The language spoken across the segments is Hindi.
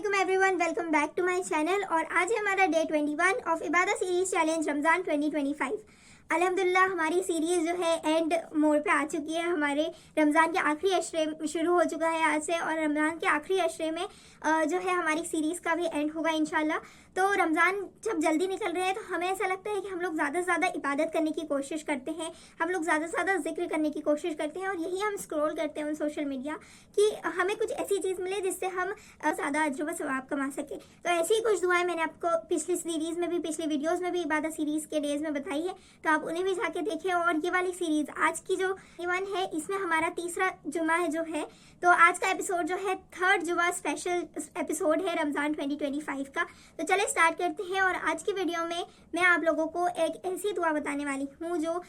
अस्सलामुअलैकुम everyone, welcome back to my channel. और आज है हमारा डे 21 ऑफ इबादत सीरीज चैलेंज रमज़ान 2025। अल्हम्दुलिल्लाह हमारी सीरीज़ जो है एंड मोड पे आ चुकी है। हमारे रमज़ान के आखिरी अशरे शुरू हो चुका है आज से, और रमज़ान के आखिरी अशरे में जो है हमारी सीरीज़ का भी एंड होगा इंशाल्लाह। तो रमज़ान जब जल्दी निकल रहे हैं तो हमें ऐसा लगता है कि हम लोग ज़्यादा से ज़्यादा इबादत करने की कोशिश करते हैं, हम लोग ज़्यादा से ज़्यादा जिक्र करने की कोशिश करते हैं, और यही हम स्क्रॉल करते हैं सोशल मीडिया कि हमें कुछ ऐसी चीज़ मिले जिससे हम ज़्यादा अज्र व सवाब कमा सके। तो ऐसी ही कुछ दुआएं मैंने आपको पिछली सीरीज़ में भी, पिछली वीडियोज़ में भी इबादत सीरीज़ के डेज में बताई है, तो आप उन्हें भी जाके देखें। और ये वाली सीरीज़ आज की जो वन है, इसमें हमारा तीसरा जुमा है जो है, तो आज का एपिसोड जो है थर्ड जुमा स्पेशल एपिसोड है रमज़ान 2025 का। तो चले स्टार्ट करते हैं। और आज की वीडियो में मैं आप लोगों को एक ऐसी दुआ बताने वाली हूँ जो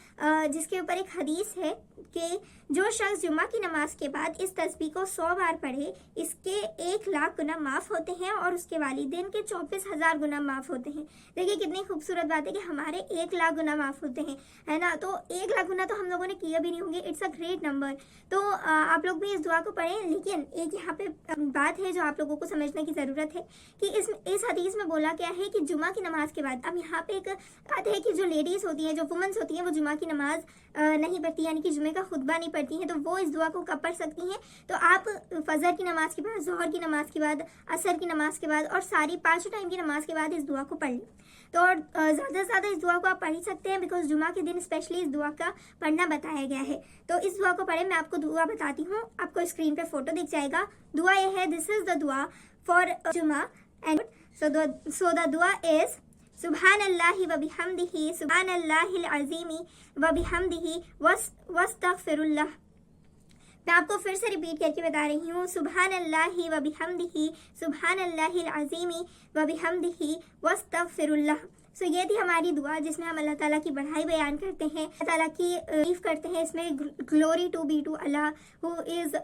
जिसके ऊपर एक हदीस है कि जो शख्स जुमा की नमाज के बाद इस तस्बीह को 100 बार पढ़े, इसके 1 लाख गुनाह माफ़ होते हैं और उसके वालिदैन के 24,000 गुनाह माफ़ होते हैं। देखिए कितनी खूबसूरत बात है कि हमारे 1 लाख गुनाह माफ़ होते हैं, है ना। तो 1 लाख गुनाह तो हम लोगों ने किए भी नहीं होंगे। It's a great number. तो आप लोग भी इस दुआ को पढ़ें। लेकिन एक यहाँ पे बात है जो आप लोगों को समझने की ज़रूरत है कि इस हदीस में बोला क्या है कि जुमा की नमाज के बाद, अब यहाँ पे एक बात है कि जो लेडीज़ होती हैं, जो वुमेंस होती हैं, वो जुमा की नमाज नहीं पढ़ती, यानी कि जुमे का खुतबा नहीं पढ़ती हैं, तो वो इस दुआ को कब पढ़ सकती हैं? तो आप फजर की नमाज के बाद, जोहर की नमाज के बाद, असर की नमाज के बाद और सारी 5 टाइम की नमाज के बाद इस दुआ को पढ़ लें। तो और ज़्यादा से ज़्यादा इस दुआ को आप पढ़ ही सकते हैं, बिकॉज जुमा के दिन स्पेशली इस दुआ का पढ़ना बताया गया है। तो इस दुआ को पढ़ें। मैं आपको दुआ बताती हूँ, आपको स्क्रीन पे फोटो दिख जाएगा। दुआ ये है, दिस इज द दुआ फॉर जुमा एंड सो द दुआ इज सुब्हानल्लाहि व बिहम्दिही सुब्हानल्लाहिल अज़ीमी व बिहम्दिही वस्तगफिरुल्लाह। मैं आपको फिर से रिपीट करके बता रही हूँ, सुब्हानल्लाहि व बिहम्दिही सुब्हानल्लाहिल अज़ीमी व बिहम्दिही वस्तगफिरुल्लाह। सो ये थी हमारी दुआ जिसमें हम अल्लाह ताला की बढ़ाई बयान करते हैं, अल्लाह ताला की तारीफ करते हैं। इसमें glory to be to Allah who is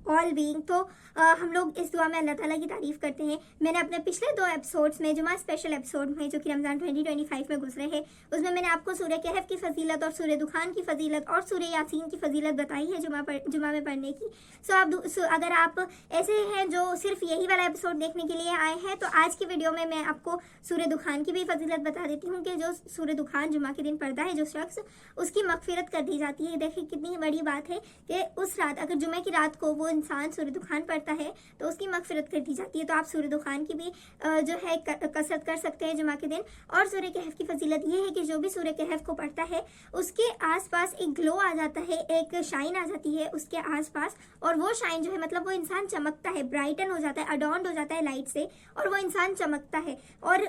all being. तो हम लोग इस दुआ में अल्लाह ताला की तारीफ करते हैं। मैंने अपने पिछले 2 एपिसोड्स में, जुमा स्पेशल एपिसोड में जो कि रमज़ान 2025 में गुजरे हैं, उसमें मैंने आपको सूरह कहफ की फजीलत और सूरह दुखान की फजीलत और सूरह यासीन की फजीलत बताई है जुमा में पढ़ने की। सो अगर आप ऐसे हैं जो सिर्फ यही वाला एपिसोड देखने के लिए आए हैं, तो आज की वीडियो में मैं आपको सूरह दुखान की भी फजीलत बता देती हूँ कि जो सूरह दुखान जुमा के दिन पढ़ता है जो शख्स, उसकी मगफिरत कर दी जाती है। देखिए कितनी बड़ी बात है कि उस रात, अगर जुमे की रात को वो इंसान सूरह दुखान पढ़ता है तो उसकी मगफिरत कर दी जाती है। तो आप सूरह दुखान की भी जो है कसरत कर सकते हैं जुमा के दिन। और सूरह कहफ की फजीलत ये है कि जो भी सूरह कहफ को पढ़ता है उसके आसपास एक ग्लो आ जाता है, एक शाइन आ जाती है उसके आसपास, और वो शाइन जो है मतलब वो इंसान चमकता है, ब्राइटन हो जाता है, अडॉर्न्ड हो जाता है लाइट से, और वो इंसान चमकता है। और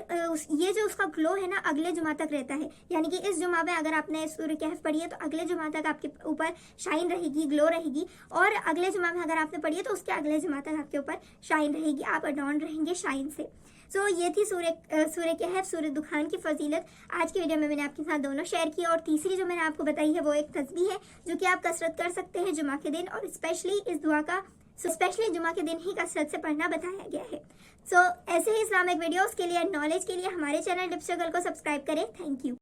ये जो उसका ग्लो है ना, अगले जुमा तक रहता है। यानी कि इस जुमा में अगर आपने सूरह कहफ पढ़ी है तो अगले जुमा तक आपके ऊपर शाइन रहेगी, ग्लो रहेगी। और अगले जुमा में अगर आपने पढ़ी है तो उसके अगले जुमा तक आपके ऊपर शाइन रहेगी, आप अडॉर्न रहेंगे शाइन से। सो ये थी सूरह कहफ, सूरह दुखान की फजीलत। आज की वीडियो में मैंने आपके साथ दोनों शेयर की। और तीसरी जो मैंने आपको बताई है वो एक तस्बीह है जो कि आप कसरत कर सकते हैं जुमा के दिन, और स्पेशली इस दुआ का स्पेशली जुमा के दिन ही कसरत से पढ़ना बताया गया है। सो ऐसे ही इस्लामिक वीडियोस के लिए, नॉलेज के लिए हमारे चैनल टिप्स स्ट्रगल को सब्सक्राइब करें। Thank you.